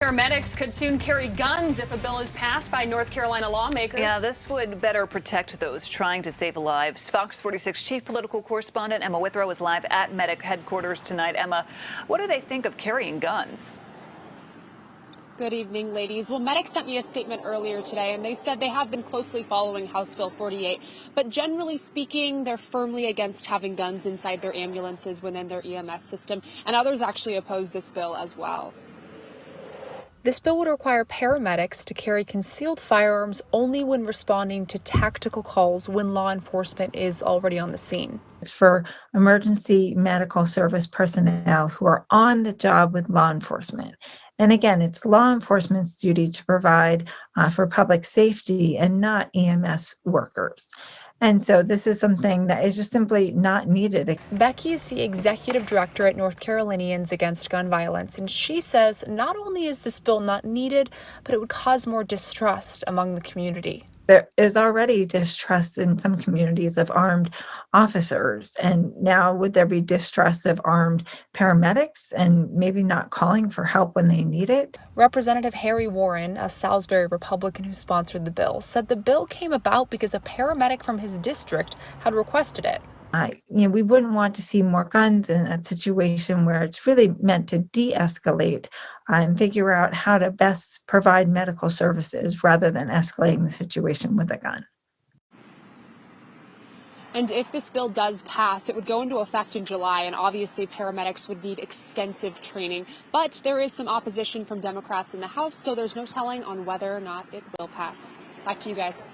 Paramedics could soon carry guns if a bill is passed by North Carolina lawmakers. Yeah, this would better protect those trying to save lives. Fox 46 chief political correspondent Emma Withrow is live at Medic headquarters tonight. Emma, what do they think of carrying guns? Good evening, ladies. Well, Medics sent me a statement earlier today, and they said they have been closely following House Bill 48. But generally speaking, they're firmly against having guns inside their ambulances within their EMS system, and others actually oppose this bill as well. This bill would require paramedics to carry concealed firearms only when responding to tactical calls when law enforcement is already on the scene. It's for emergency medical service personnel who are on the job with law enforcement. And again, it's law enforcement's duty to provide for public safety and not EMS workers. And so this is something that is just simply not needed. Becky is the executive director at North Carolinians Against Gun Violence, and she says not only is this bill not needed, but it would cause more distrust among the community. There is already distrust in some communities of armed officers, and now would there be distrust of armed paramedics and maybe not calling for help when they need it? Representative Harry Warren, a Salisbury Republican who sponsored the bill, said the bill came about because a paramedic from his district had requested it. We wouldn't want to see more guns in a situation where it's really meant to de-escalate and figure out how to best provide medical services rather than escalating the situation with a gun. And if this bill does pass, it would go into effect in July, and obviously paramedics would need extensive training. But there is some opposition from Democrats in the House, so there's no telling on whether or not it will pass. Back to you guys.